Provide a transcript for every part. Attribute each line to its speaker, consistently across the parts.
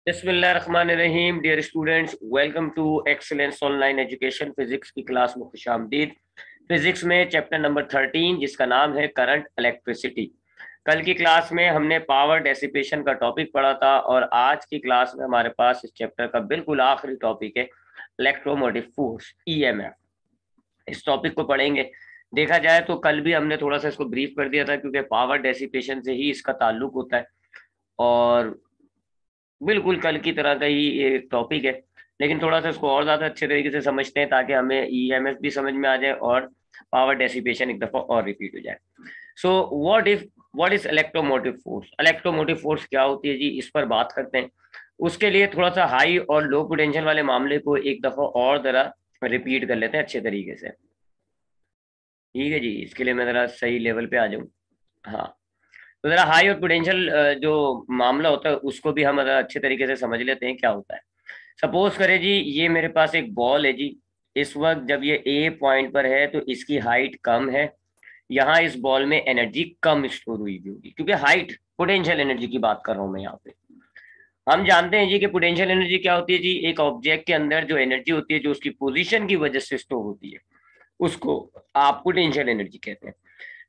Speaker 1: बिस्मिल्लाहिर्रहमानिर्रहीम। Dear students, welcome to excellence online education. Physics की class में खुशामदीद। फिजिक्स में चैप्टर नंबर 13 जिसका नाम है करंट इलेक्ट्रिसिटी। कल की क्लास में हमने पावर डेसिपेशन का टॉपिक पढ़ा था और आज की क्लास में हमारे पास इस चैप्टर का बिल्कुल आखिरी टॉपिक है इलेक्ट्रोमोटिव फोर्स, ईएमएफ। इस टॉपिक को पढ़ेंगे। देखा जाए तो कल भी हमने थोड़ा सा इसको ब्रीफ कर दिया था क्योंकि पावर डेसिपेशन से ही इसका ताल्लुक होता है और बिल्कुल कल की तरह का ही ये टॉपिक है, लेकिन थोड़ा सा इसको और ज्यादा अच्छे तरीके से समझते हैं ताकि हमें ईएमएफ भी समझ में आ जाए और पावर डेसिपेशन एक दफा और रिपीट हो जाए। So what is electromotive force? Electromotive force क्या होती है जी, इस पर बात करते हैं। उसके लिए थोड़ा सा हाई और लो पोटेंशियल वाले मामले को एक दफा और जरा रिपीट कर लेते हैं अच्छे तरीके से। ठीक है जी, इसके लिए मैं जरा सही लेवल पे आ जाऊँ। हाँ, तो जरा हाई और पोटेंशियल जो मामला होता है उसको भी हम जरा अच्छे तरीके से समझ लेते हैं क्या होता है। सपोज करें जी, ये मेरे पास एक बॉल है जी। इस वक्त जब ये ए पॉइंट पर है तो इसकी हाइट कम है। यहाँ इस बॉल में एनर्जी कम स्टोर हुई भी होगी क्योंकि हाइट पोटेंशियल एनर्जी की बात कर रहा हूँ मैं यहाँ पे। हम जानते हैं जी कि पोटेंशियल एनर्जी क्या होती है जी, एक ऑब्जेक्ट के अंदर जो एनर्जी होती है जो उसकी पोजीशन की वजह से स्टोर होती है उसको आप पोटेंशियल एनर्जी कहते हैं।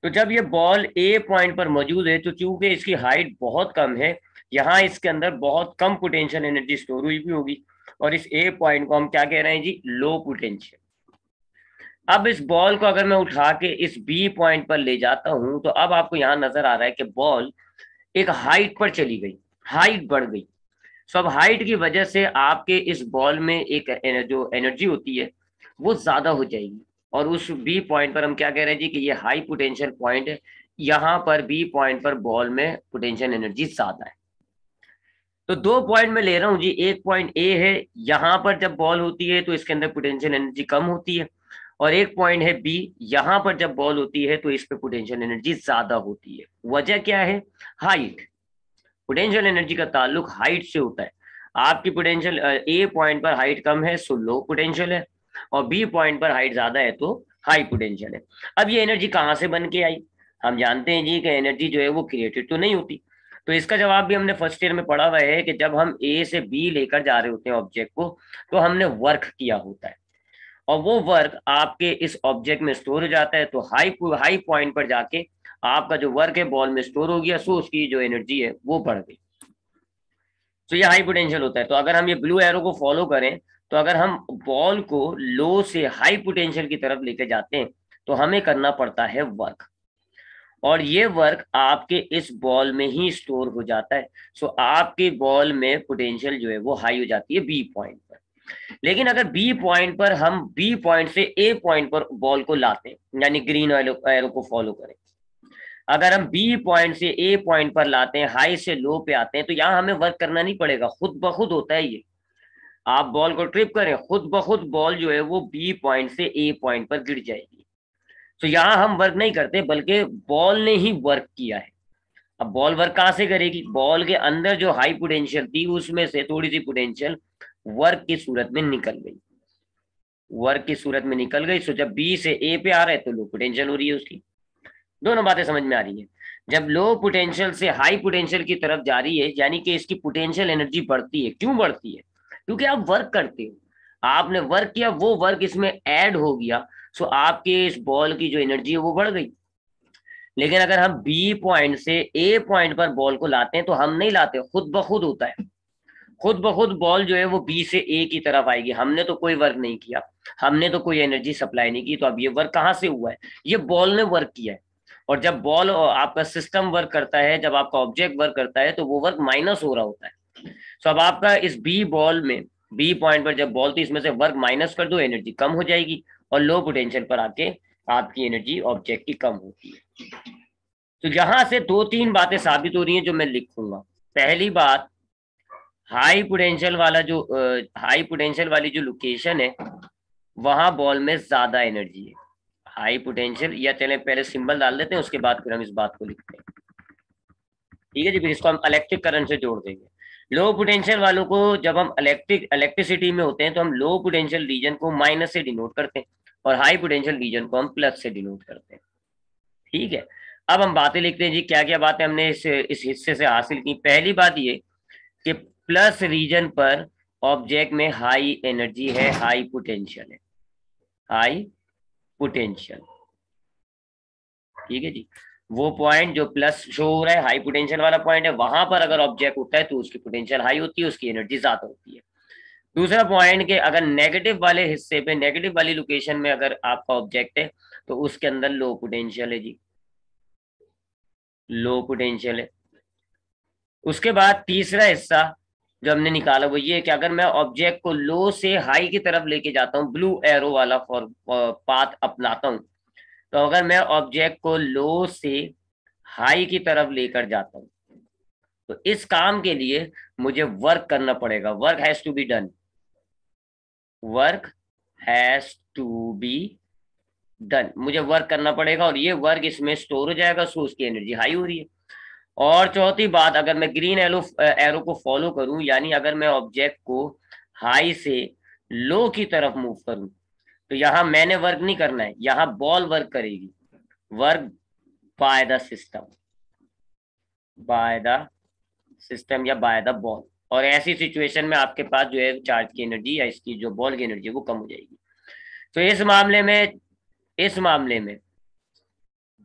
Speaker 1: तो जब ये बॉल ए पॉइंट पर मौजूद है तो चूंकि इसकी हाइट बहुत कम है, यहाँ इसके अंदर बहुत कम पोटेंशियल एनर्जी स्टोर हुई भी होगी और इस ए पॉइंट को हम क्या कह रहे हैं जी, लो पोटेंशियल। अब इस बॉल को अगर मैं उठा के इस बी पॉइंट पर ले जाता हूं तो अब आपको यहाँ नजर आ रहा है कि बॉल एक हाइट पर चली गई, हाइट बढ़ गई। सो अब हाइट की वजह से आपके इस बॉल में एक जो एनर्जी होती है वो ज्यादा हो जाएगी और उस बी पॉइंट पर हम क्या कह रहे हैं जी कि ये हाई पोटेंशियल पॉइंट है। यहाँ पर बी पॉइंट पर बॉल में पोटेंशियल एनर्जी ज्यादा है। तो दो पॉइंट में ले रहा हूँ जी, एक पॉइंट ए है, यहाँ पर जब बॉल होती है तो इसके अंदर पोटेंशियल एनर्जी कम होती है और एक पॉइंट है बी, यहाँ पर जब बॉल होती है तो इस पे पोटेंशियल एनर्जी ज्यादा होती है। वजह क्या है? हाइट। पोटेंशियल एनर्जी का ताल्लुक हाइट से होता है। आपकी पोटेंशियल ए पॉइंट पर हाइट कम है सो लो पोटेंशियल है और बी पॉइंट पर हाइट ज्यादा है तो हाई पोटेंशियल है। अब ये एनर्जी कहाँ से बन के आई? हम जानते हैं जी कि एनर्जी जो है वो क्रिएटेड तो नहीं होती। तो इसका जवाब भी हमने फर्स्ट ईयर में पढ़ा हुआ है कि जब हम ए से बी लेकर जा रहे होते हैं ऑब्जेक्ट को तो हमने वर्क किया होता है और वो वर्क आपके इस ऑब्जेक्ट में स्टोर हो जाता है। तो हाई हाई पॉइंट पर जाके आपका जो वर्क है बॉल में स्टोर हो गया, सो उसकी जो एनर्जी है वो बढ़ गई। तो ये हाई पोटेंशियल होता है। तो अगर हम ये ब्लू एरो को फॉलो करें तो अगर हम बॉल को लो से हाई पोटेंशियल की तरफ लेके जाते हैं तो हमें करना पड़ता है वर्क और ये वर्क आपके इस बॉल में ही स्टोर हो जाता है। सो आपके बॉल में पोटेंशियल जो है वो हाई हो जाती है बी पॉइंट पर। लेकिन अगर बी पॉइंट पर हम बी पॉइंट से ए पॉइंट पर बॉल को लाते हैं यानी ग्रीन एरो को फॉलो करें, अगर हम बी पॉइंट से ए पॉइंट पर लाते हैं, हाई से लो पे आते हैं, तो यहाँ हमें वर्क करना नहीं पड़ेगा, खुद ब खुद होता है ये। आप बॉल को ट्रिप करें, खुद ब खुद बॉल जो है वो बी पॉइंट से ए पॉइंट पर गिर जाएगी। तो यहाँ हम वर्क नहीं करते बल्कि बॉल ने ही वर्क किया है। अब बॉल वर्क कहाँ से करेगी? बॉल के अंदर जो हाई पोटेंशियल थी उसमें से थोड़ी सी पोटेंशियल वर्क की सूरत में निकल गई, वर्क की सूरत में निकल गई। सो जब बी से ए पे आ रहा है तो लो पोटेंशियल हो रही है उसकी। दोनों बातें समझ में आ रही है? जब लो पोटेंशियल से हाई पोटेंशियल की तरफ जा रही है यानी कि इसकी पोटेंशियल एनर्जी बढ़ती है। क्यों बढ़ती है? क्योंकि आप वर्क करते हो, आपने वर्क किया, वो वर्क इसमें ऐड हो गया, सो आपके इस बॉल की जो एनर्जी है वो बढ़ गई। लेकिन अगर हम बी पॉइंट से ए पॉइंट पर बॉल को लाते हैं तो हम नहीं लाते, खुद ब खुद होता है। खुद ब खुद बॉल जो है वो बी से ए की तरफ आएगी, हमने तो कोई वर्क नहीं किया, हमने तो कोई एनर्जी सप्लाई नहीं की। तो अब ये वर्क कहाँ से हुआ है? ये बॉल ने वर्क किया है। और जब बॉल आपका सिस्टम वर्क करता है, जब आपका ऑब्जेक्ट वर्क करता है तो वो वर्क माइनस हो रहा होता है। तो अब आपका इस बी बॉल में, बी पॉइंट पर जब बॉल थी इसमें से वर्क माइनस कर दो, एनर्जी कम हो जाएगी और लो पोटेंशियल पर आके आपकी एनर्जी ऑब्जेक्ट की कम होती है। तो यहां से दो तीन बातें साबित हो रही हैं जो मैं लिखूंगा। पहली बात, हाई पोटेंशियल वाला जो हाई पोटेंशियल वाली जो लोकेशन है वहां बॉल में ज्यादा एनर्जी है। हाई पोटेंशियल, या चले पहले सिंबल डाल देते हैं उसके बाद फिर हम इस बात को लिखते हैं। ठीक है जी, फिर इसको हम इलेक्ट्रिक करंट से जोड़ देंगे। लो पोटेंशियल वालों को जब हम इलेक्ट्रिसिटी में होते हैं तो हम लो पोटेंशियल रीजन को माइनस से डिनोट करते हैं और हाई पोटेंशियल रीजन को हम प्लस से डिनोट करते हैं। ठीक है, अब हम बातें लिखते हैं जी, क्या क्या बातें हमने इस हिस्से से हासिल की। पहली बात ये कि प्लस रीजन पर ऑब्जेक्ट में हाई एनर्जी है, हाई पोटेंशियल है, हाई पोटेंशियल। ठीक है जी, वो पॉइंट जो प्लस शो हो रहा है, हाई पोटेंशियल वाला पॉइंट है, वहां पर अगर ऑब्जेक्ट होता है तो उसकी पोटेंशियल हाई होती है, उसकी एनर्जी ज्यादा होती है। दूसरा पॉइंट के अगर नेगेटिव वाले हिस्से पे, नेगेटिव वाली लोकेशन में अगर आपका ऑब्जेक्ट है तो उसके अंदर लो पोटेंशियल है जी, लो पोटेंशियल है। उसके बाद तीसरा हिस्सा जो हमने निकाला वो ये कि अगर मैं ऑब्जेक्ट को लो से हाई की तरफ लेके जाता हूँ, ब्लू एरो वाला फॉर पाथ अपनाता हूँ, तो अगर मैं ऑब्जेक्ट को लो से हाई की तरफ लेकर जाता हूँ तो इस काम के लिए मुझे वर्क करना पड़ेगा, work has to be done, work has to be done, मुझे वर्क करना पड़ेगा और ये वर्क इसमें स्टोर हो जाएगा, सो उसकी एनर्जी हाई हो रही है। और चौथी बात, अगर मैं ग्रीन एरो एरो को फॉलो करूं, यानी अगर मैं ऑब्जेक्ट को हाई से लो की तरफ मूव करूं, तो यहां मैंने वर्क नहीं करना है, यहां बॉल वर्क करेगी, work by the system, by the system या बाय द बॉल। और ऐसी सिचुएशन में आपके पास जो है चार्ज की एनर्जी या इसकी जो बॉल की एनर्जी है वो कम हो जाएगी। तो इस मामले में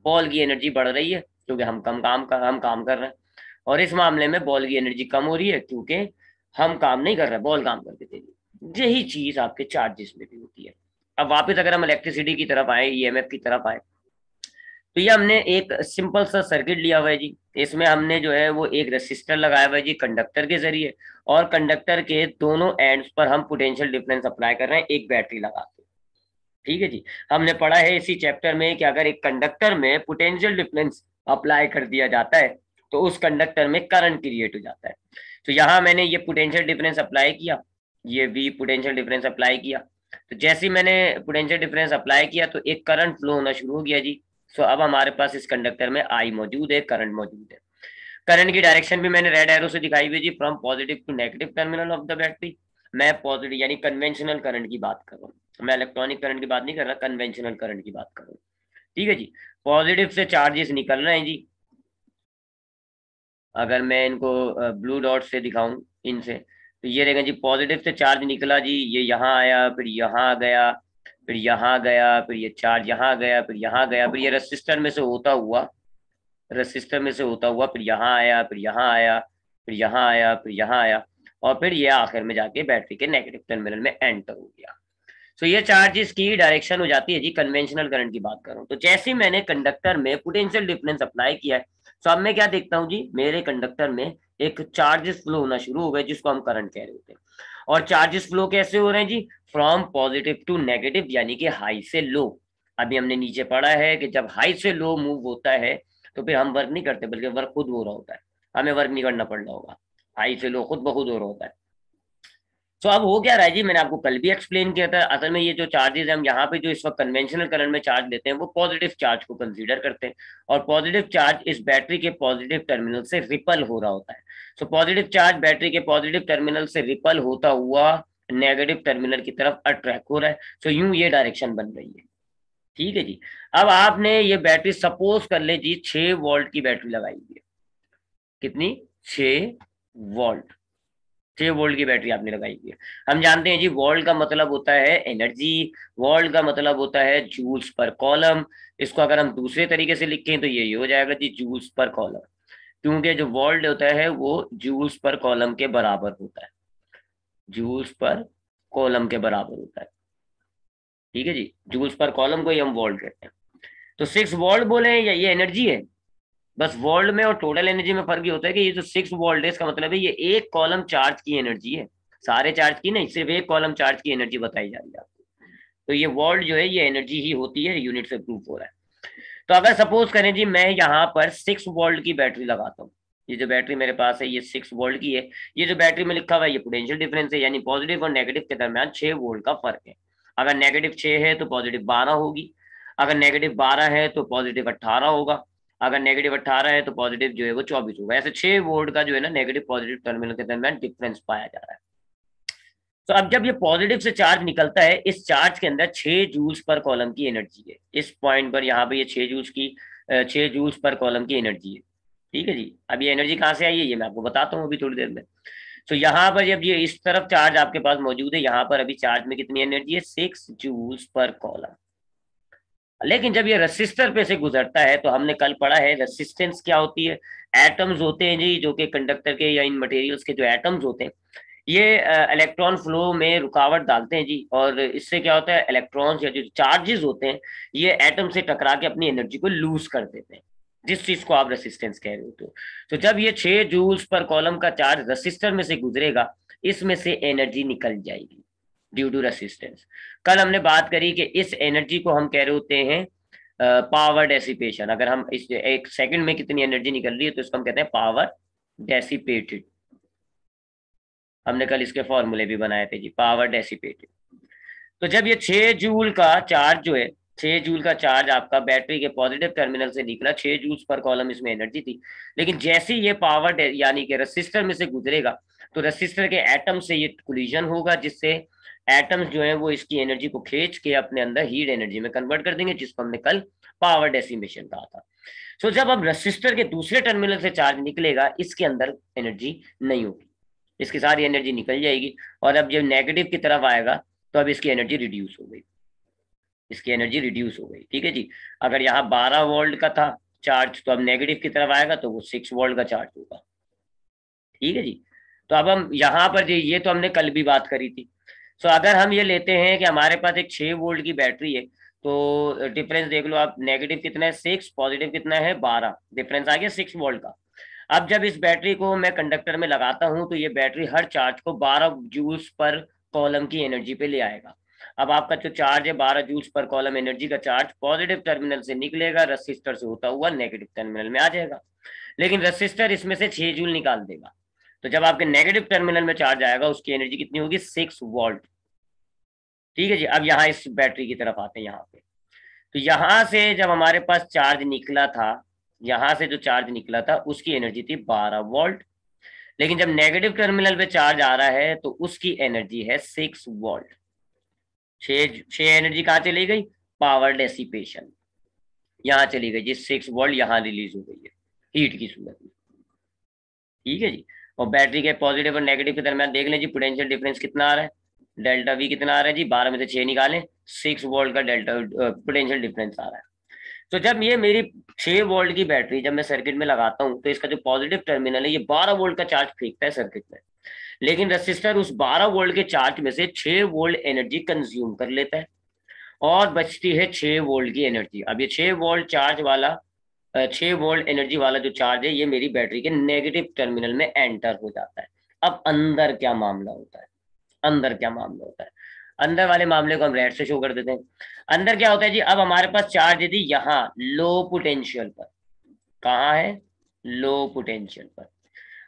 Speaker 1: बॉल की एनर्जी बढ़ रही है क्योंकि हम काम कर रहे हैं, और इस मामले में बॉल की एनर्जी कम हो रही है क्योंकि हम काम नहीं कर रहे, बॉल काम करके दे रही है। यही चीज आपके चार्जेस में भी होती है। अब वापस अगर हम इलेक्ट्रिसिटी की तरफ आए, ईएमएफ की तरफ आए, तो ये हमने एक सिंपल सा सर्किट लिया हुआ है जी। इसमें हमने जो है वो एक रेसिस्टर लगाया हुआ है जी कंडक्टर के जरिए, और कंडक्टर के दोनों एंड्स पर हम पोटेंशियल डिफरेंस अप्लाई कर रहे हैं एक बैटरी लगा के। ठीक है जी, हमने पढ़ा है इसी चैप्टर में कि अगर एक कंडक्टर में पोटेंशियल डिफरेंस अप्लाई कर दिया जाता है तो उस कंडक्टर में करंट क्रिएट हो जाता है। तो यहाँ मैंने ये पोटेंशियल डिफरेंस अप्लाई किया, ये वी पोटेंशियल डिफरेंस अप्लाई किया, तो जैसे ही मैंने पोटेंशियल डिफरेंस अप्लाई किया तो एक करंट फ्लो होना शुरू हो गया जी। सो अब हमारे पास इस कंडक्टर में आई मौजूद है, करंट मौजूद है। करंट की डायरेक्शन भी मैंने रेड एरो से दिखाई हुई जी, from positive to negative terminal of the battery. मैं पॉजिटिव यानी कन्वेंशनल करंट की बात कर रहा हूँ, मैं इलेक्ट्रॉनिक करंट की बात नहीं कर रहा, कन्वेंशनल करंट की बात कर रहा हूँ। ठीक है जी, पॉजिटिव से चार्जेस निकल रहे हैं जी। अगर मैं इनको ब्लू डॉट से दिखाऊं इनसे, तो ये रहेगा जी, पॉजिटिव से चार्ज निकला जी, ये यहाँ आया, फिर यहाँ गया, फिर यहाँ गया, फिर ये चार्ज यहाँ गया, फिर यहाँ गया, फिर ये रेसिस्टर में से होता हुआ, रेसिस्टर में से होता हुआ फिर यहाँ आया, फिर यहाँ आया, फिर यहाँ आया, फिर यहाँ आया, और फिर ये आखिर में जाके बैटरी के नेगेटिव टर्मिनल में एंटर हो गया। सो ये चार्जेस की डायरेक्शन हो जाती है जी, कन्वेंशनल करंट की बात कर रहा हूँ। तो जैसे ही मैंने कंडक्टर में पोटेंशियल डिफरेंस अप्लाई किया है, तो अब मैं क्या देखता हूँ जी, मेरे कंडक्टर में एक चार्जेस फ्लो होना शुरू हो गए जिसको हम करंट कह रहे होते हैं। और चार्जेस फ्लो कैसे हो रहे हैं जी, फ्रॉम पॉजिटिव टू नेगेटिव, यानी कि हाई से लो। अभी हमने नीचे पढ़ा है कि जब हाई से लो मूव होता है तो फिर हम वर्क नहीं करते बल्कि वर्क खुद हो रहा होता है, हमें वर्क नहीं करना पड़ रहा होगा, हाई से लो खुद ब खुद हो रहा होता है। तो अब हो क्या रहा है जी, मैंने आपको कल भी एक्सप्लेन किया था, असल में ये जो चार्जेस हम यहाँ पे जो इस वक्त कन्वेंशनल करंट में चार्ज लेते हैं वो पॉजिटिव चार्ज को कंसीडर करते हैं, और पॉजिटिव चार्ज इस बैटरी के पॉजिटिव टर्मिनल से रिपल हो रहा होता है। सो पॉजिटिव चार्ज बैटरी के पॉजिटिव टर्मिनल से रिपल होता हुआ नेगेटिव टर्मिनल की तरफ अट्रैक्ट हो रहा है। सो यूं ये डायरेक्शन बन रही है। ठीक है जी, अब आपने ये बैटरी सपोज कर ले जी 6 वोल्ट की बैटरी लगाई हुई है, कितनी, 6 वोल्ट, 6 वोल्ट की बैटरी आपने लगाई हुई है। हम जानते हैं जी वोल्ट का मतलब होता है एनर्जी, वोल्ट का मतलब होता है जूल्स पर कॉलम। इसको अगर हम दूसरे तरीके से लिखें तो ये हो जाएगा जी जूल्स पर कॉलम, क्योंकि जो वोल्ट होता है वो जूल्स पर कॉलम के बराबर होता है, जूल्स पर कॉलम के बराबर होता है। ठीक है जी, जूल्स पर कॉलम को ही हम वोल्ट कहते हैं। तो 6 वोल्ट बोले या ये एनर्जी है, बस वोल्ट में और टोटल एनर्जी में फर्क ये होता है कि ये जो 6 वोल्ट है इसका मतलब है ये एक कॉलम चार्ज की एनर्जी है, सारे चार्ज की नहीं, सिर्फ एक कॉलम चार्ज की एनर्जी बताई जा रही है आपको। तो ये वोल्ट जो है ये एनर्जी ही होती है, यूनिट से प्रूफ हो रहा है। तो अगर सपोज करें जी मैं यहाँ पर 6 वोल्ट की बैटरी लगाता हूँ, ये जो बैटरी मेरे पास है ये 6 वोल्ट की है, ये जो बैटरी में लिखा हुआ है ये पोटेंशियल डिफरेंस है, यानी पॉजिटिव और नेगेटिव के दरमियान 6 वोल्ट का फर्क है। अगर -6 है तो पॉजिटिव 12 होगी, अगर -12 है तो पॉजिटिव 18 होगा, अगर -18 है तो पॉजिटिव जो है वो 24 होगा। ऐसे 6 वोल्ट का जो है ना नेगेटिव पॉजिटिव टर्मिनल के दरमियान डिफरेंस पाया जा रहा है। तो अब जब ये पॉजिटिव से चार्ज निकलता है, इस चार्ज के अंदर 6 जूल्स पर कॉलम की एनर्जी है, इस पॉइंट पर यहाँ पे ये 6 जूल्स पर कॉलम की एनर्जी है। ठीक है जी, अब ये एनर्जी कहाँ से आई है ये मैं आपको बताता हूँ अभी थोड़ी देर में। तो यहाँ पर जब ये इस तरफ चार्ज आपके पास मौजूद है, यहाँ पर अभी चार्ज में कितनी एनर्जी है, 6 जूल्स पर कॉलम। लेकिन जब ये रेसिस्टर पे से गुजरता है, तो हमने कल पढ़ा है रेसिस्टेंस क्या होती है। एटम्स होते हैं जी, जो कि कंडक्टर के या इन मटेरियल्स के जो एटम्स होते हैं, ये इलेक्ट्रॉन फ्लो में रुकावट डालते हैं जी, और इससे क्या होता है, इलेक्ट्रॉन्स या जो चार्जेस होते हैं ये एटम से टकरा के अपनी एनर्जी को लूज कर देते हैं, जिस चीज को आप रेसिस्टेंस कह रहे हो। तो जब ये 6 जूल्स पर कॉलम का चार्ज रेसिस्टर में से गुजरेगा, इसमें से एनर्जी निकल जाएगी ड्यू टू रेसिस्टेंस। कल हमने बात करी कि इस एनर्जी को हम कह रहे होते हैं पावर डेसिपेशन। अगर हम इस एक सेकंड में कितनी एनर्जी निकल रही है तो इसको हम कहते हैं पावर डेसिपेटेड। हमने कल इसके फॉर्मूले भी बनाए थे जी, पावर डेसिपेटेड। तो जब ये 6 जूल का चार्ज जो है, 6 जूल का चार्ज आपका बैटरी के पॉजिटिव टर्मिनल से निकला, 6 जूल्स पर कॉलम इसमें एनर्जी थी। लेकिन जैसे ये पावर यानी कि रेसिस्टर में से गुजरेगा, तो रेसिस्टर के एटम से ये कोलिजन होगा, जिससे एटम्स जो है वो इसकी एनर्जी को खींच के अपने अंदर हीट एनर्जी में कन्वर्ट कर देंगे, जिसको हमने कल पावर डेसिमेशन कहा था। सो जब अब रेसिस्टर के दूसरे टर्मिनल से चार्ज निकलेगा, इसके अंदर एनर्जी नहीं होगी, इसकी सारी एनर्जी निकल जाएगी। और अब जब नेगेटिव की तरफ आएगा, तो अब इसकी एनर्जी रिड्यूस हो गई, इसकी एनर्जी रिड्यूस हो गई। ठीक है जी। अगर यहाँ 12 वोल्ट का था चार्ज, तो अब नेगेटिव की तरफ आएगा तो वो 6 वोल्ट का चार्ज होगा। ठीक है जी। तो अब हम यहाँ पर ये तो हमने कल भी बात करी थी। सो अगर हम ये लेते हैं कि हमारे पास एक 6 वोल्ट की बैटरी है, तो डिफरेंस देख लो आप, नेगेटिव कितना है 6, पॉजिटिव कितना है 12, डिफरेंस आ गया 6 वोल्ट का। अब जब इस बैटरी को मैं कंडक्टर में लगाता हूं, तो ये बैटरी हर चार्ज को 12 जूल्स पर कॉलम की एनर्जी पे ले आएगा। अब आपका जो चार्ज है 12 जूल्स पर कॉलम एनर्जी का चार्ज पॉजिटिव टर्मिनल से निकलेगा, रेसिस्टर से होता हुआ नेगेटिव टर्मिनल में आ जाएगा। लेकिन रेसिस्टर इसमें से 6 जूल निकाल देगा। तो जब आपके नेगेटिव टर्मिनल में चार्ज आएगा, उसकी एनर्जी कितनी होगी, 6 वोल्ट। ठीक है जी। अब यहाँ इस बैटरी की तरफ आते हैं यहाँ पे। तो यहाँ से जब हमारे पास चार्ज निकला था, यहाँ से जो चार्ज निकला था उसकी एनर्जी थी 12 वोल्ट। लेकिन जब नेगेटिव टर्मिनल पे चार्ज आ रहा है, तो उसकी एनर्जी है 6 वोल्ट। 6 एनर्जी कहाँ चली गई, पावर डेसिपेशन, यहाँ चली गई जी, 6 वोल्ट यहाँ रिलीज हो गई है हीट की सूरत में। ठीक है जी। और बैटरी के पॉजिटिव और नेगेटिव के दरमियान देख लें जी, पोटेंशियल डिफरेंस कितना आ रहा है, डेल्टा वी कितना आ रहा है जी, 12 में से 6 निकालें, 6 वोल्ट का डेल्टा पोटेंशियल डिफरेंस आ रहा है। तो जब ये मेरी 6 वोल्ट की बैटरी जब मैं सर्किट में लगाता हूं, तो इसका जो पॉजिटिव टर्मिनल है ये 12 वोल्ट का चार्ज फेंकता है सर्किट में। लेकिन रेसिस्टर उस 12 वोल्ट के चार्ज में से 6 वोल्ट एनर्जी कंज्यूम कर लेता है, और बचती है 6 वोल्ट की एनर्जी। अब ये 6 वोल्ट चार्ज वाला 6 वोल्ट एनर्जी वाला जो चार्ज है, ये मेरी बैटरी के नेगेटिव टर्मिनल में एंटर हो जाता है। अब अंदर क्या मामला होता है, अंदर क्या मामला होता है, अंदर वाले मामले को हम रेड से शो कर देते हैं। अंदर क्या होता है जी, अब हमारे पास चार्ज यदि यहाँ लो पोटेंशियल पर, कहाँ है, लो पोटेंशियल पर।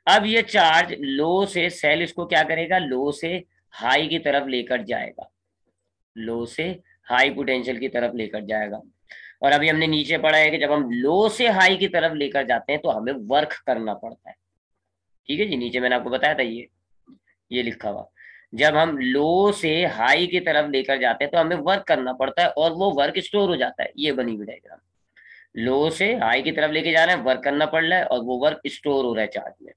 Speaker 1: अब ये चार्ज लो से सेल इसको क्या करेगा, लो से हाई की तरफ लेकर जाएगा, लो से हाई पोटेंशियल की तरफ लेकर जाएगा। और अभी हमने नीचे पढ़ा है कि जब हम लो से हाई की तरफ लेकर जाते हैं, तो हमें वर्क करना पड़ता है। ठीक है जी। नीचे मैंने आपको बताया था ये लिखा हुआ, जब हम लो से हाई की तरफ लेकर जाते हैं तो हमें वर्क करना पड़ता है, और वो वर्क स्टोर हो जाता है। ये बनी हुई डायग्राम, लो से हाई की तरफ लेके जा रहे हैं, वर्क करना पड़ रहा है, और वो वर्क स्टोर हो रहा है चार्ज में।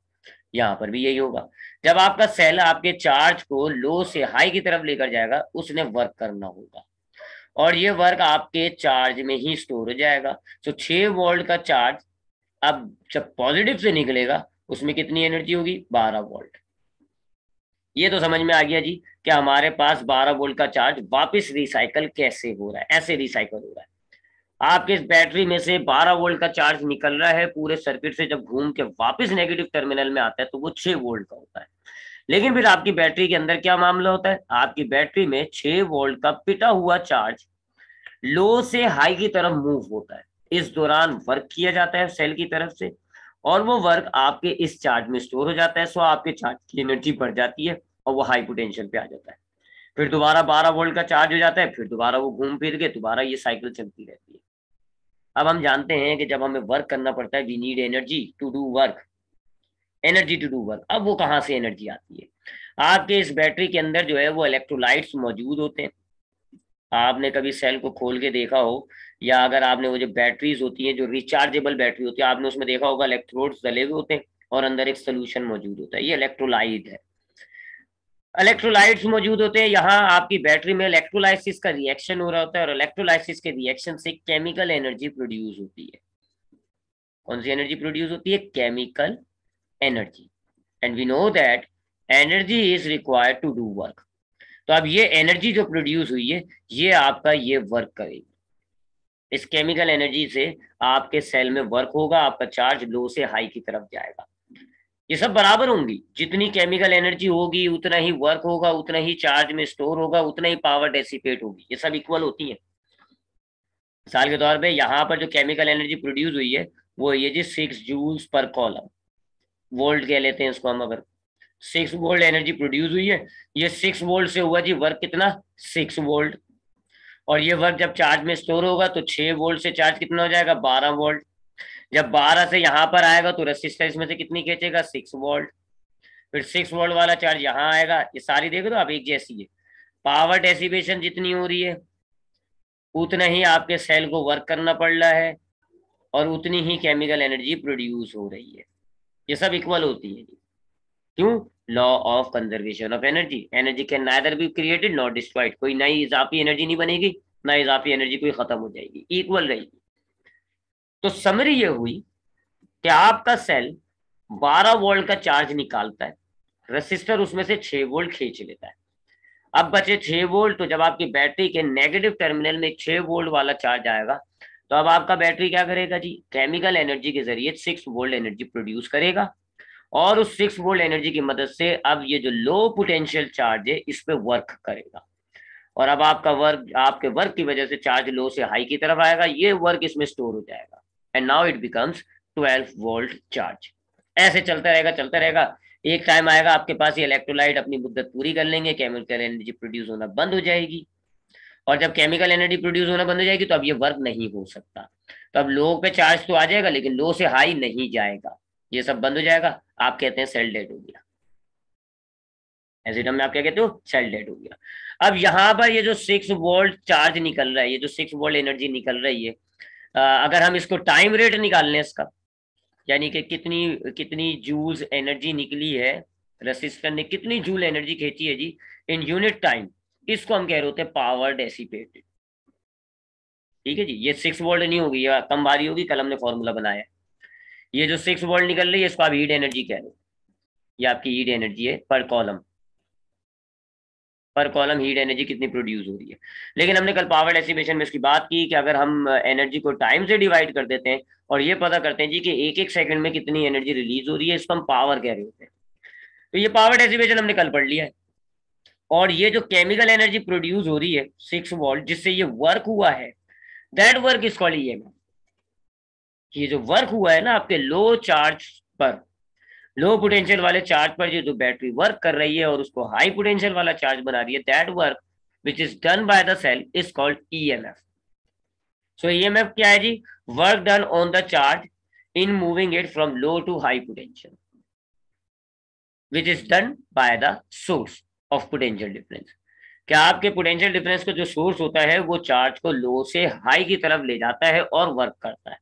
Speaker 1: यहाँ पर भी यही होगा, जब आपका सेल आपके चार्ज को लो से हाई की तरफ लेकर जाएगा, उसने वर्क करना होगा, और ये वर्क आपके चार्ज में ही स्टोर हो जाएगा। तो 6 वोल्ट का चार्ज अब जब पॉजिटिव से निकलेगा, उसमें कितनी एनर्जी होगी, 12 वोल्ट। ये तो समझ में आ गया जी कि हमारे पास 12 वोल्ट का चार्ज वापस रिसाइकल कैसे हो रहा है, ऐसे रिसाइकल हो रहा है। आपके इस बैटरी में से 12 वोल्ट का चार्ज निकल रहा है पूरे सर्किट से, जब घूम के वापस नेगेटिव टर्मिनल में आता है, तो वो 6 वोल्ट का होता है। लेकिन फिर आपकी बैटरी के अंदर क्या मामला होता है, आपकी बैटरी में 6 वोल्ट का पिटा हुआ चार्ज लो से हाई की तरफ मूव होता है। इस दौरान वर्क किया जाता है सेल की तरफ से, और वो वर्क आपके इस चार्ज में स्टोर हो जाता है। सो आपके चार्ज की एनर्जी बढ़ जाती है, और वो हाई पोटेंशियल पे आ जाता है। फिर दोबारा 12 वोल्ट का चार्ज हो जाता है, फिर दोबारा वो घूम फिर के दोबारा ये साइकिल चलती रहती है। अब हम जानते हैं कि जब हमें वर्क करना पड़ता है, we need energy to do work, energy to do work. अब वो कहाँ से एनर्जी आती है, आपके इस बैटरी के अंदर जो है वो इलेक्ट्रोलाइट्स मौजूद होते हैं। आपने कभी सेल को खोल के देखा हो, या अगर आपने वो जो बैटरीज होती हैं जो रिचार्जेबल बैटरी होती है, आपने उसमें देखा होगा इलेक्ट्रोड्स डले हुए होते हैं, और अंदर एक सोल्यूशन मौजूद होता है, ये इलेक्ट्रोलाइट है। इलेक्ट्रोलाइट्स मौजूद होते हैं। यहाँ आपकी बैटरी में इलेक्ट्रोलाइसिस का रिएक्शन हो रहा होता है और इलेक्ट्रोलाइसिस के रिएक्शन से केमिकल एनर्जी प्रोड्यूस होती है। कौन सी एनर्जी प्रोड्यूस होती है? Chemical energy. And we know that energy is required to do work. तो अब ये एनर्जी जो प्रोड्यूस हुई है, ये आपका ये वर्क करेगी। इस केमिकल एनर्जी से आपके सेल में वर्क होगा, आपका चार्ज लो से हाई की तरफ जाएगा। ये सब बराबर होंगी, जितनी केमिकल एनर्जी होगी उतना ही वर्क होगा, उतना ही चार्ज में स्टोर होगा, उतना ही पावर डेसिपेट होगी। ये सब इक्वल होती है। मिसाल के तौर पे यहाँ पर जो केमिकल एनर्जी प्रोड्यूस हुई है वो ये जी 6 जूल्स पर कॉलम, वोल्ट कह लेते हैं इसको हम। अगर 6 वोल्ट एनर्जी प्रोड्यूस हुई है, ये 6 वोल्ट से हुआ जी वर्क कितना? 6 वोल्ट। और ये वर्क जब चार्ज में स्टोर होगा तो 6 वोल्ट से चार्ज कितना हो जाएगा? 12 वोल्ट। जब 12 से यहाँ पर आएगा तो रेसिस्टेंस में से कितनी खींचेगा? 6 वोल्ट। फिर 6 वोल्ट वाला चार्ज यहाँ आएगा। ये सारी देख रहे हो आप, एक जैसी है। पावर डेसिपेशन जितनी हो रही है उतना ही आपके सेल को वर्क करना पड़ रहा है और उतनी ही केमिकल एनर्जी प्रोड्यूस हो रही है। ये सब इक्वल होती है। क्यों? Law of conservation of energy. Energy can neither be created not destroyed. कोई नई इजाफी एनर्जी नहीं बनेगी, ना इजाफी एनर्जी कोई खत्म हो जाएगी, इक्वल रहेगी। तो समरी ये हुई कि आपका सेल 12 वोल्ट का चार्ज निकालता है, रेसिस्टर उसमें से 6 वोल्ट खींच लेता है। अब बचे 6 वोल्ट, तो जब आपकी बैटरी के नेगेटिव टर्मिनल में 6 वोल्ट वाला चार्ज आएगा तो अब आपका बैटरी क्या करेगा जी? केमिकल एनर्जी के जरिए 6 वोल्ट एनर्जी प्रोड्यूस करेगा और उस 6 वोल्ट एनर्जी की मदद से अब ये जो लो पोटेंशियल चार्ज है इस पे वर्क करेगा। और अब आपका वर्क, आपके वर्क की वजह से चार्ज लो से हाई की तरफ आएगा, ये वर्क इसमें स्टोर हो जाएगा and now it becomes 12 volt charge. ऐसे चलता रहेगा, चलता रहेगा। एक टाइम आएगा आपके पास ये इलेक्ट्रोलाइट अपनी मुद्दत पूरी कर लेंगे, केमिकल एनर्जी प्रोड्यूस होना बंद हो जाएगी। और जब केमिकल एनर्जी प्रोड्यूस होना बंद हो जाएगी तो अब ये वर्क नहीं हो सकता। तो अब लो पे चार्ज तो आ जाएगा लेकिन लो से हाई नहीं जाएगा, ये सब बंद हो जाएगा। आप कहते हैं सेल डेड हो गया। ऐसे टर्म में आप क्या कहते हो? सेल डेड हो गया। अब यहाँ पर ये जो 6 वोल्ट चार्ज निकल रहा है, ये जो 6 वोल्ट एनर्जी निकल रही है, अगर हम इसको टाइम रेट निकाल लें इसका, यानी कि कितनी कितनी जूल्स एनर्जी निकली है, रेसिस्टर ने कितनी जूल एनर्जी खींची है जी इन यूनिट टाइम, इसको हम कह रहे होते हैं पावर डेसिपेटेड। ठीक है जी, ये 6 वोल्ट नहीं होगी, ये कम भारी होगी, कल हमने फॉर्मूला बनाया। ये जो 6 वोल्ट निकल रही है इसको आप हीट एनर्जी कह रहे हो, ये आपकी हीट एनर्जी है पर कॉलम। पर कॉलम हीट एनर्जी कितनी प्रोड्यूस हो रही है। लेकिन हमने कल पावर डेसिपेशन में इसकी बात की कि अगर हम एनर्जी को टाइम से डिवाइड कर देते हैं और ये पता करते हैं जी कि एक एक सेकंड में कितनी एनर्जी रिलीज हो रही है, इसको हम पावर कह रहे होते हैं। तो ये पावर डेसिपेशन हमने कल पढ़ लिया है। और ये जो केमिकल एनर्जी प्रोड्यूस हो रही है 6 वोल्ट, जिससे ये वर्क हुआ है, that work is called EMF. ये जो वर्क हुआ है ना आपके लो चार्ज पर, लो पोटेंशियल वाले चार्ज पर जो बैटरी वर्क कर रही है और उसको हाई पोटेंशियल वाला चार्ज बना रही है, that work which is done by the cell is called EMF. So EMF क्या है जी? Work done on the charge in moving it from low to high potential, which is done by the source of potential difference. क्या आपके potential difference का जो source होता है वो चार्ज को लो से हाई की तरफ ले जाता है और वर्क करता है।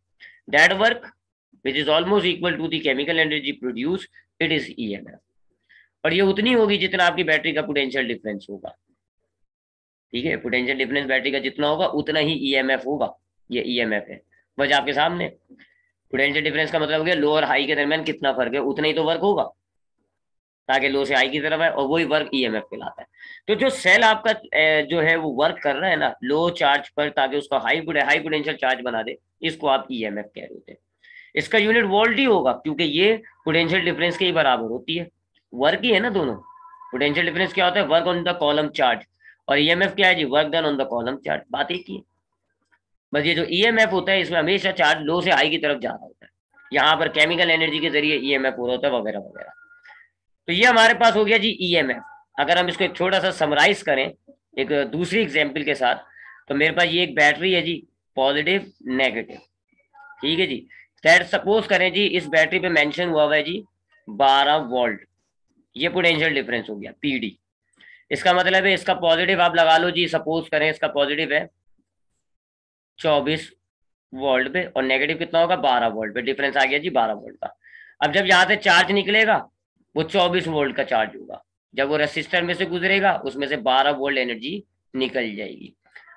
Speaker 1: That work which is almost equal to the chemical energy produced, it is EMF। और ये उतनी होगी जितना आपकी बैटरी का पोटेंशियल डिफरेंस होगा। ठीक है, पोटेंशियल डिफरेंस बैटरी का जितना होगा उतना ही ईएमएफ होगा। ये ईएमएफ है, वजह आपके सामने। पोटेंशियल डिफरेंस का मतलब हो गया लो और हाई के दरमियान कितना फर्क है, उतना ही तो वर्क होगा ताकि लो से हाई की तरफ है, और वही वर्क ईएमएफ कहलाता है। तो जो सेल आपका जो है वो वर्क कर रहा है ना लो चार्ज पर ताकि उसका हाई पोटेंशियल चार्ज बना दे, इसको आप ईएमएफ कह रहे होते हैं। इसका यूनिट वोल्ट ही होगा क्योंकि ये पोटेंशियल डिफरेंस के ही बराबर होती है, वर्क ही है ना दोनों। पोटेंशियल डिफरेंस क्या होता है? Work on the coulomb charge. और ईएमएफ क्या है जी? Work done on the coulomb charge. बात एक ही है, बस ये जो ईएमएफ होता है इसमें हमेशा चार्ज लो से हाई की तरफ जा रहा होता है, यहाँ पर केमिकल एनर्जी के जरिए ईएमएफ हो रहा होता है वगैरह वगैरह। तो ये हमारे पास हो गया जी ईएमएफ। अगर हम इसको एक छोटा सा समराइज करें एक दूसरी एग्जाम्पल के साथ, तो मेरे पास ये एक बैटरी है जी, पॉजिटिव नेगेटिव। ठीक है जी, दैट सपोज करें जी इस बैटरी पे मेंशन हुआ है जी 12 वोल्ट, ये पोटेंशियल डिफरेंस हो गया पीडी। इसका मतलब है इसका पॉजिटिव आप लगा लो जी, सपोज करें इसका पॉजिटिव है 24 वोल्ट पे और नेगेटिव कितना होगा? 12 वोल्ट पे। डिफरेंस आ गया जी 12 वोल्ट का। अब जब यहाँ से चार्ज निकलेगा वो 24 वोल्ट का चार्ज होगा, जब वो रेसिस्टर में से गुजरेगा उसमें से 12 वोल्ट एनर्जी निकल जाएगी।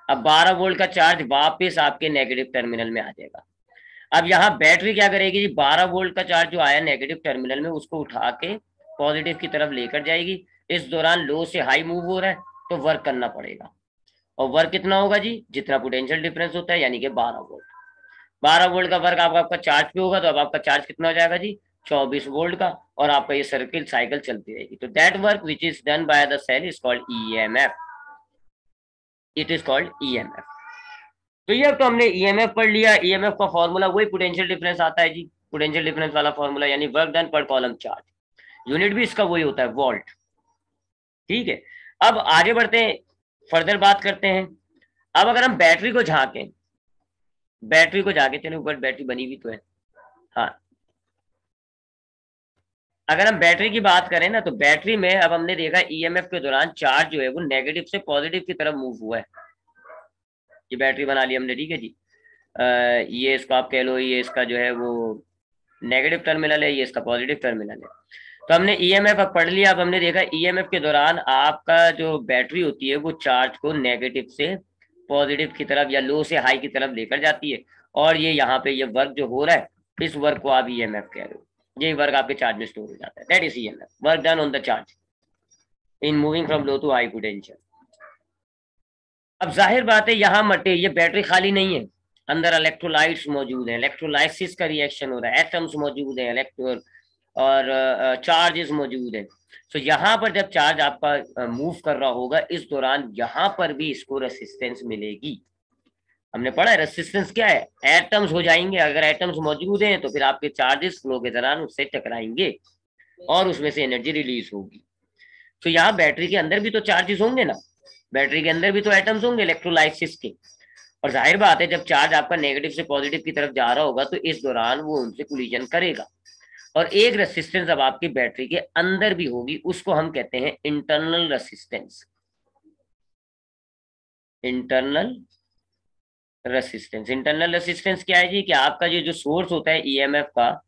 Speaker 1: अब 12 वोल्ट का चार्ज वापस आपके नेगेटिव टर्मिनल में आ जाएगा। अब यहाँ बैटरी क्या करेगी जी, 12 वोल्ट का चार्ज जो आया नेगेटिव टर्मिनल में उसको उठा के पॉजिटिव की तरफ लेकर जाएगी। इस दौरान लो से हाई मूव हो रहा है तो वर्क करना पड़ेगा, और वर्क कितना होगा जी, जितना पोटेंशियल डिफरेंस होता है, यानी कि 12 वोल्ट। 12 वोल्ट का वर्क आपका चार्ज पे होगा, तो अब आपका चार्ज कितना हो जाएगा जी, 24 वोल्ट का, और आपका ये सर्किल साइकिल चलती रहेगी। तो that work which is done by the cell is called EMF, it is called EMF. तो ये अब तो हमने ईएमएफ पढ़ लिया। ईएमएफ का फॉर्मूला वही पोटेंशियल डिफरेंस आता है जी, पोटेंशियल डिफरेंस वाला फॉर्मूला, यानी वर्क डन पर कॉलम चार्ज। यूनिट भी इसका वही होता है, वोल्ट। ठीक है, अब आगे बढ़ते हैं, फर्दर बात करते हैं। अब अगर हम बैटरी को झांकें, बैटरी को झांके, चलो ऊपर बैटरी बनी हुई तो है, हाँ, अगर हम बैटरी की बात करें ना, तो बैटरी में अब हमने देखा ईएमएफ के दौरान चार्ज जो है वो नेगेटिव से पॉजिटिव की तरफ मूव हुआ है। ये बैटरी बना ली हमने, ठीक है जी। ये इसको आप कह लो, ये इसका जो है वो नेगेटिव टर्मिनल है, ये इसका पॉजिटिव टर्मिनल है। तो हमने ईएमएफ अब पढ़ लिया। अब हमने देखा ईएमएफ के दौरान आपका जो बैटरी होती है वो चार्ज को नेगेटिव से पॉजिटिव की तरफ या लो से हाई की तरफ लेकर जाती है, और ये यहाँ पे ये वर्क जो हो रहा है, इस वर्क को आप ईएमएफ कह रहे हो। ये वर्क आपके चार्ज में स्टोर हो जाता है, that is EMF, work done on the charge in moving from low to high potential. अब जाहिर बात है यहाँ मटे, ये बैटरी खाली नहीं है, अंदर इलेक्ट्रोलाइट्स मौजूद है, इलेक्ट्रोलाइसिस का रिएक्शन हो रहा है, एटम्स मौजूद है, इलेक्ट्रो और चार्जेस मौजूद है। तो यहाँ पर जब चार्ज आपका मूव कर रहा होगा, इस दौरान यहाँ पर भी इसको रेसिस्टेंस मिलेगी। हमने पढ़ा है रेसिस्टेंस क्या है, एटम्स हो जाएंगे, अगर एटम्स मौजूद हैं तो फिर आपके चार्जेस फ्लो के दौरान उससे टकराएंगे और उसमें से एनर्जी रिलीज होगी। तो यहाँ बैटरी के अंदर भी तो चार्जेस होंगे ना, बैटरी के अंदर भी तो एटम्स होंगे इलेक्ट्रोलाइसिस के, और जाहिर बात है जब चार्ज आपका नेगेटिव से पॉजिटिव की तरफ जा रहा होगा तो इस दौरान वो उनसे कोलिजन करेगा, और एक रेसिस्टेंस अब आपकी बैटरी के अंदर भी होगी, उसको हम कहते हैं internal resistance. Internal resistance, internal resistance क्या है जी, कि आपका ये जो सोर्स होता है ईएमएफ का,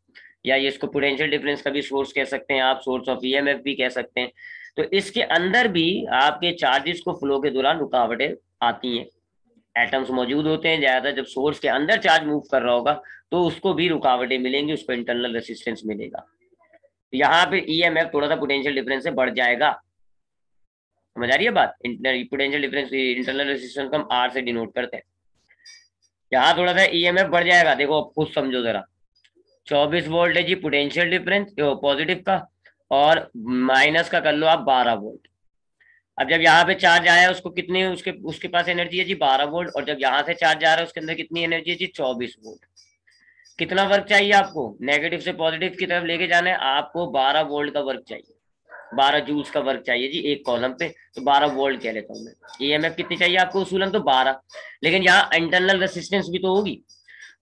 Speaker 1: या ये इसको पोटेंशियल डिफरेंस का भी सोर्स कह सकते हैं आप, सोर्स ऑफ ईएमएफ भी कह सकते हैं। तो इसके अंदर भी आपके चार्जेस को फ्लो के दौरान रुकावटें आती हैं, एटम्स मौजूद होते हैं, ज्यादा जब सोर्स के अंदर चार्ज मूव कर रहा होगा तो उसको भी रुकावटें मिलेंगी, उसको इंटरनल रेसिस्टेंस मिलेगा। यहाँ पे ईएमएफ थोड़ा सा पोटेंशियल डिफरेंस से बढ़ जाएगा, समझ आ रही है बात। पोटेंशियल डिफरेंस इंटरनल रेसिस्टेंस को हम आर से डिनोट करते हैं, यहाँ थोड़ा सा ईएमएफ बढ़ जाएगा। देखो अब खुद समझो जरा, 24 वोल्ट है जी पोटेंशियल डिफरेंस पॉजिटिव का, और माइनस का कर लो आप 12 वोल्ट। अब जब यहाँ पे चार्ज आया उसको कितनी उसके उसके पास एनर्जी है जी 12 वोल्ट, और जब यहाँ से चार्ज आ रहा है उसके अंदर कितनी एनर्जी है जी 24 वोल्ट। कितना वर्क चाहिए आपको, नेगेटिव से पॉजिटिव की तरफ लेके जाना है, आपको 12 वोल्ट का वर्क चाहिए, 12 जूल्स का वर्क चाहिए जी एक कॉलम पे, तो 12 वोल्ट कह लेता हूँ मैं। ईएमएफ कितनी चाहिए आपको उसूलन, तो 12, लेकिन यहाँ इंटरनल रेसिस्टेंस भी तो होगी,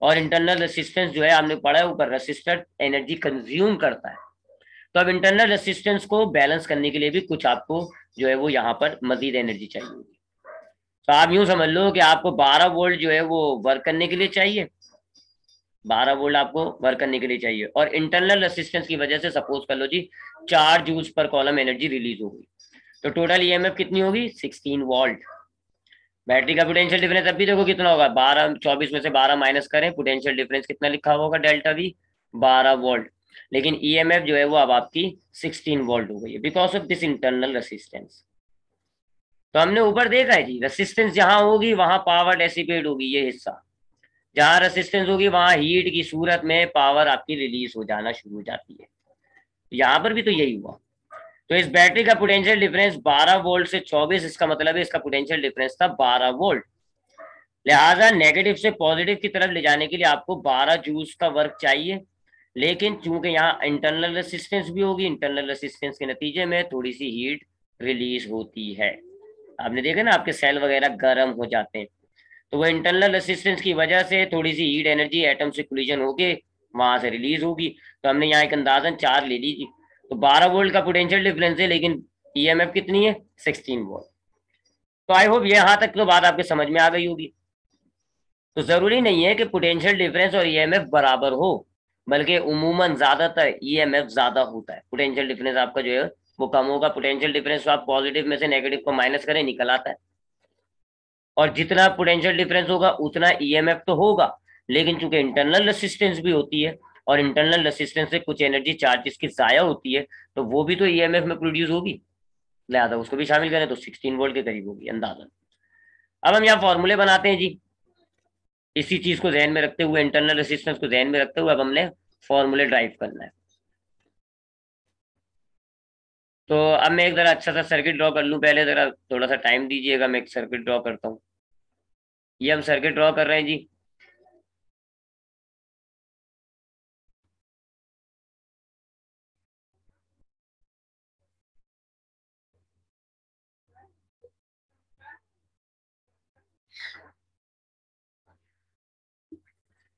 Speaker 1: और इंटरनल रेसिस्टेंस जो है आपने पढ़ा है ऊपर, रेसिस्टर एनर्जी कंज्यूम करता है। तो अब इंटरनल रेसिस्टेंस को बैलेंस करने के लिए भी कुछ आपको जो है वो यहाँ पर मजीद एनर्जी चाहिए होगी। तो आप यूं समझ लो कि आपको 12 वोल्ट जो है वो वर्क करने के लिए चाहिए, 12 वोल्ट आपको वर्क करने के लिए चाहिए, और इंटरनल रेसिस्टेंस की वजह से सपोज कर लो जी 4 joules per coulomb energy release होगी, तो टोटल ईएमएफ कितनी होगी 16 वोल्ट। बैटरी का पोटेंशियल डिफरेंस अभी देखो कितना होगा, 12, 24 में से 12 माइनस करें, पोटेंशियल डिफरेंस कितना लिखा होगा डेल्टा वी, 12 वोल्ट, लेकिन ईएमएफ जो है वो अब आपकी 16 वोल्ट हो गई है because of this internal resistance. तो हमने ऊपर देखा है जी, रेसिस्टेंस जहां होगी वहां पावर डेसिपेट होगी, ये हिस्सा जहां रेसिस्टेंस होगी वहां हीट की सूरत में पावर आपकी रिलीज हो जाना शुरू हो जाती है। यहाँ पर भी तो यही हुआ। तो इस बैटरी का पोटेंशियल डिफरेंस 12 वोल्ट से 24, इसका मतलब है इसका पोटेंशियल डिफरेंस था 12 वोल्ट। लिहाजा नेगेटिव से पॉजिटिव की तरफ ले जाने के लिए आपको 12 जूल्स का वर्क चाहिए, लेकिन चूंकि यहाँ इंटरनल रेसिस्टेंस भी होगी, इंटरनल रेसिस्टेंस के नतीजे में थोड़ी सी हीट रिलीज होती है। आपने देखा ना आपके सेल वगैरह गर्म हो जाते हैं, तो वो इंटरनल रेसिस्टेंस की वजह से थोड़ी सी हीट एनर्जी एटम से कोलिजन होके वहां से रिलीज होगी। तो हमने यहाँ एक अंदाजन 4 ले लीजिए, तो 12 वोल्ट का पोटेंशियल डिफरेंस है, लेकिन ईएमएफ कितनी है 16 वोल्ट। तो आई होप यहाँ तक तो बात आपके समझ में आ गई होगी। तो जरूरी नहीं है कि पोटेंशियल डिफरेंस और ईएमएफ बराबर हो, बल्कि उमूमन ज्यादातर ईएमएफ ज्यादा होता है, पोटेंशियल डिफरेंस आपका जो है वो कम होगा। पोटेंशियल डिफरेंस, तो आप पॉजिटिव में से नेगेटिव को माइनस करें, निकल आता है। और जितना पोटेंशियल डिफरेंस होगा उतना ईएमएफ तो होगा, लेकिन चूंकि इंटरनल रेसिस्टेंस भी होती है और इंटरनल रेसिस्टेंस से कुछ एनर्जी चार्जेस की जाया होती है, तो वो भी तो ईएमएफ में प्रोड्यूस होगी, लिहाजा उसको भी शामिल करें तो 16 वोल्ट के करीब होगी अंदाजन। अब हम यहाँ फॉर्मूले बनाते हैं जी, इसी चीज को ध्यान में रखते हुए, इंटरनल रेसिस्टेंस को ध्यान में रखते हुए अब हमने फॉर्मूले ड्राइव करना है। तो अब मैं एक जरा अच्छा सा सर्किट ड्रॉ कर लूं, पहले जरा थोड़ा सा टाइम दीजिएगा, मैं एक सर्किट ड्रॉ करता हूँ। ये हम सर्किट ड्रॉ कर रहे हैं जी।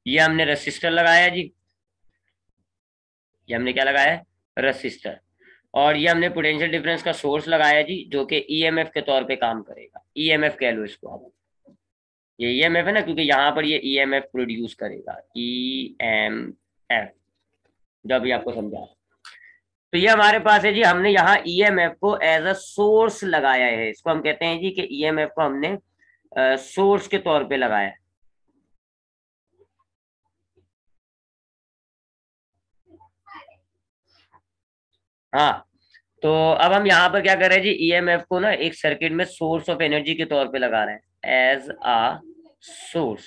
Speaker 1: ये हमने रेसिस्टर लगाया जी, ये हमने क्या लगाया है, रेसिस्टर। और ये हमने पोटेंशियल डिफरेंस का सोर्स लगाया जी, जो कि ईएमएफ के तौर पे काम करेगा, ईएमएफ कह लो इसको आप। ये ईएमएफ है ना, क्योंकि यहाँ पर ये ईएमएफ प्रोड्यूस करेगा, ईएमएफ, जो अभी आपको समझा। तो ये हमारे पास है जी, हमने यहाँ ईएमएफ को एज अ सोर्स लगाया है, इसको हम कहते हैं जी कि ईएमएफ को हमने सोर्स के तौर पे लगाया है। हाँ, तो अब हम यहाँ पर क्या कर रहे हैं जी, ईएमएफ को ना एक सर्किट में सोर्स ऑफ एनर्जी के तौर पे लगा रहे हैं, एज अ सोर्स।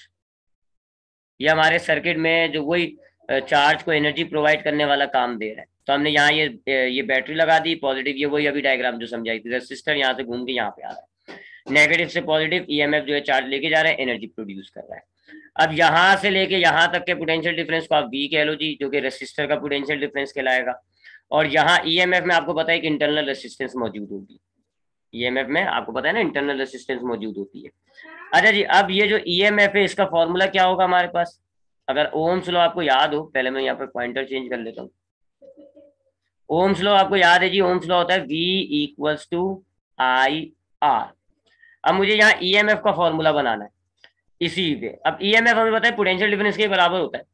Speaker 1: ये हमारे सर्किट में जो वही चार्ज को एनर्जी प्रोवाइड करने वाला काम दे रहा है। तो हमने यहाँ ये बैटरी लगा दी पॉजिटिव, ये वही अभी डायग्राम जो समझाई थी, रेसिस्टर यहाँ से घूम के यहाँ पे आ रहा है, नेगेटिव से पॉजिटिव, ईएमएफ जो है चार्ज लेके जा रहा है, एनर्जी प्रोड्यूस कर रहा है। अब यहाँ से लेके यहाँ तक के पोटेंशियल डिफरेंस को आप वी कह लो जी, जो कि रेसिस्टर का पोटेंशियल डिफरेंस कहलाएगा। और यहाँ ईएमएफ में आपको पता है कि इंटरनल रेसिस्टेंस मौजूद होगी, ईएमएफ में आपको पता है ना इंटरनल रेसिस्टेंस मौजूद होती है। अच्छा जी, अब ये जो ईएमएफ है इसका फॉर्मूला क्या होगा हमारे पास, अगर ओम्स लॉ आपको याद हो, पहले मैं यहाँ पे पॉइंटर चेंज कर लेता हूँ। ओम्स लॉ आपको याद है जी, ओम्स लॉ होता है V equals to I R. अब मुझे यहाँ ईएमएफ का फॉर्मूला बनाना है इसी पे। अब ईएमएफ हमें पता है पोटेंशियल डिफरेंस के बराबर होता है,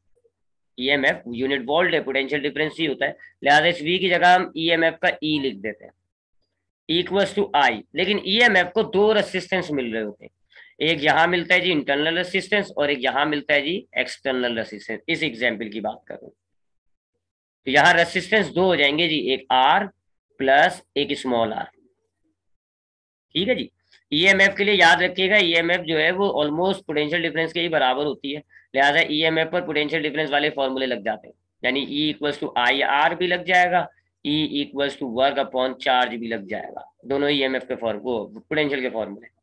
Speaker 1: ईएमएफ यूनिट वोल्ट है, पोटेंशियल डिफरेंस ही होता है, लिहाजा इस V की जगह हम ईएमएफ का E लिख देते हैं, इक्वल्स टू आई। लेकिन ईएमएफ को दो रेसिस्टेंस मिल रहे होते हैं, एक यहाँ मिलता है जी इंटरनल रेसिस्टेंस और एक यहाँ मिलता है जी एक्सटर्नल रेसिस्टेंस। इस एग्जाम्पल की बात करूं तो यहाँ रेसिस्टेंस दो हो जाएंगे जी, एक आर प्लस एक स्मॉल आर। ठीक है जी। ईएमएफ के लिए याद रखिएगा, ईएमएफ जो है वो ऑलमोस्ट पोटेंशियल डिफरेंस के ही बराबर होती है, लिहाजा ईएमएफ पर पोटेंशियल डिफरेंस वाले फॉर्मूले लग जाते हैं, यानी E equals to I R भी लग जाएगा, E equals to work upon charge भी लग जाएगा, दोनों ईएमएफ के फॉर्मूले, पोटेंशियल के फॉर्मूले।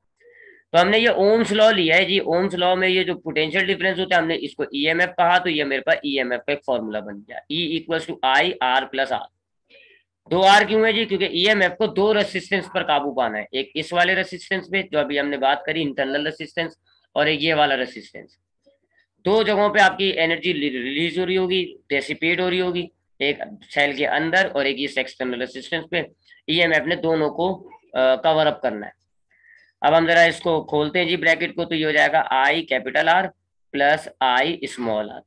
Speaker 1: तो हमने ये ओम्स लॉ लिया है जी, ओम्स लॉ में ये जो पोटेंशियल डिफरेंस होता है हमने इसको ईएमएफ कहा, तो ये मेरे पास ईएमएफ का एक फॉर्मूला बन गया, E equals to I R plus R. दो आर क्यों है जी, क्योंकि ईएमएफ को दो रेसिस्टेंस पर काबू पाना है, एक इस वाले रेसिस्टेंस पे जो अभी हमने बात करी इंटरनल रेसिस्टेंस, और एक ये वाला रेसिस्टेंस। दो जगहों पे आपकी एनर्जी रिलीज हो रही होगी, डेसिपेट हो रही होगी, एक सेल के अंदर और एक इस एक्सटर्नल रेसिस्टेंस पे। ईएमएफ ने दोनों को कवर अप करना है। अब हम जरा इसको खोलते हैं जी ब्रैकेट को, तो ये हो जाएगा I capital R plus I small R.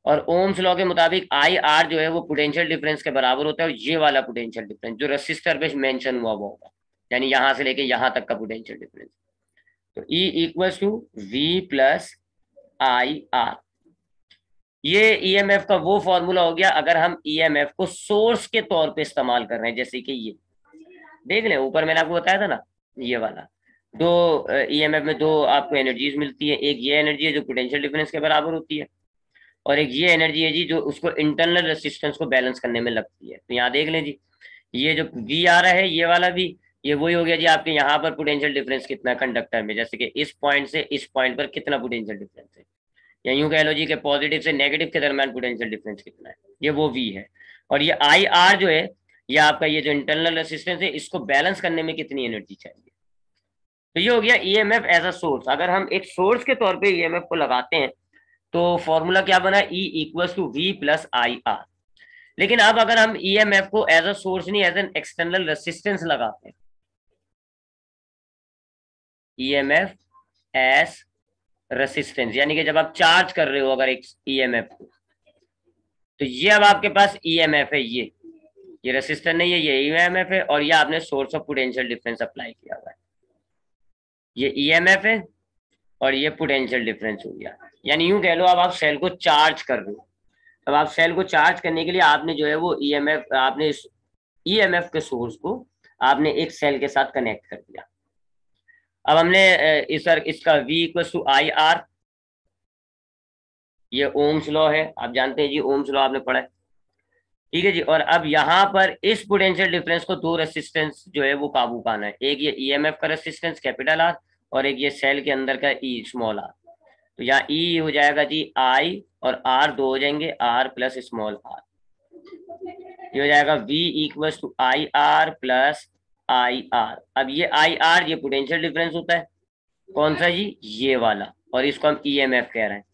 Speaker 1: और ओम्स लॉ के मुताबिक आई आर जो है वो पोटेंशियल डिफरेंस के बराबर होता है, और ये वाला पोटेंशियल डिफरेंस जो रेसिस्टर पे मेंशन हुआ वो होगा, यानी यहां से लेके यहां तक का पोटेंशियल डिफरेंस। तो E equals to V plus I R. ये ईएमएफ का वो फॉर्मूला हो गया अगर हम ईएमएफ को सोर्स के तौर पे इस्तेमाल कर रहे हैं, जैसे कि ये देख लें, ऊपर मैंने आपको बताया था ना, ये वाला दो ईएमएफ में दो आपको एनर्जीज मिलती है, एक ये एनर्जी है जो पोटेंशियल डिफरेंस के बराबर होती है, और एक ये एनर्जी है जी जो उसको इंटरनल रेसिस्टेंस को बैलेंस करने में लगती है। तो यहाँ देख लें जी, ये जो वी आ रहा है ये वाला भी, ये वही हो गया जी आपके यहाँ पर पोटेंशियल डिफरेंस कितना है कंडक्टर में, जैसे कि इस पॉइंट से इस पॉइंट पर कितना पोटेंशियल डिफरेंस है, या यूं कह लो जी कि पॉजिटिव से नेगेटिव के दरमियान पोटेंशियल डिफरेंस कितना है, ये वो वी है। और ये आई आर जो है, ये आपका ये जो इंटरनल रेसिस्टेंस है, इसको बैलेंस करने में कितनी एनर्जी चाहिए। तो ये हो गया ईएमएफ एज अ सोर्स। अगर हम एक सोर्स के तौर पे ईएमएफ को लगाते हैं तो फॉर्मूला क्या बना, E equals to V plus I R. लेकिन अब अगर हम ईएमएफ को एज अ सोर्स नहीं, एज एन एक्सटर्नल रेसिस्टेंस लगाते हैं, ईएमएफ एज रेसिस्टेंस, यानी कि जब आप चार्ज कर रहे हो अगर एक ईएमएफ को, तो ये अब आपके पास ईएमएफ है, ये ये रेसिस्टर नहीं है, ये ईएमएफ है, और ये आपने source of potential difference apply किया हुआ है। ये ईएमएफ है और ये पोटेंशियल डिफरेंस हो गया। यानी यूं कह लो, अब आप सेल को चार्ज कर रहे हो। अब आप सेल को चार्ज करने के लिए आपने जो है वो ईएमएफ, आपने ईएमएफ के सोर्स को आपने एक सेल के साथ कनेक्ट कर दिया। अब हमने इसका V equal to I R, ये ओम्स लॉ है, आप जानते हैं जी, ओम्स लॉ आपने पढ़ा है, ठीक है जी। और अब यहाँ पर इस पोटेंशियल डिफरेंस को दो रेसिस्टेंस जो है वो काबू पाना है, एक ये ईएमएफ का रेसिस्टेंस कैपिटल आर, और एक ये सेल के अंदर का ई स्मॉल आर। तो यहाँ ई हो जाएगा जी आई, और आर दो हो जाएंगे, आर प्लस स्मॉल आर। ये हो जाएगा V equal to I R plus I R. अब ये आई आर ये पोटेंशियल डिफरेंस होता है, कौन सा जी, ये वाला, और इसको हम ईएमएफ कह रहे हैं।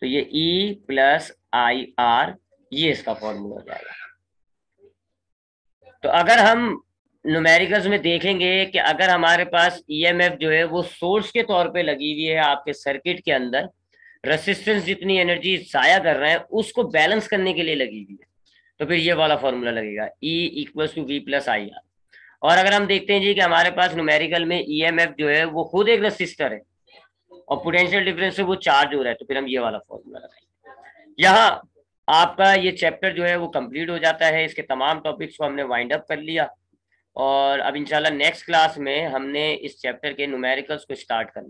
Speaker 1: तो ये E प्लस आई आर, ये इसका फॉर्मूला हो जाएगा। तो अगर हम न्यूमेरिकल्स में देखेंगे कि अगर हमारे पास ईएमएफ जो है वो सोर्स के तौर पे लगी हुई है आपके सर्किट के अंदर, रेसिस्टेंस जितनी एनर्जी जाया कर रहा है उसको बैलेंस करने के लिए लगी हुई है, तो फिर ये वाला फॉर्मूला लगेगा, E equal to V plus I R. और अगर हम देखते हैं जी कि हमारे पास न्यूमेरिकल में ईएमएफ जो है वो खुद एक रेसिस्टर है और पोटेंशियल डिफरेंस से वो चार्ज हो रहा है, तो फिर हम ये वाला फॉर्मूला लगाएंगे। यहाँ आपका ये चैप्टर जो है वो कंप्लीट हो जाता है। इसके तमाम टॉपिक्स को हमने वाइंड अप कर लिया, और अब इंशाल्लाह नेक्स्ट क्लास में हमने इस चैप्टर के न्यूमेरिकल्स को स्टार्ट करना।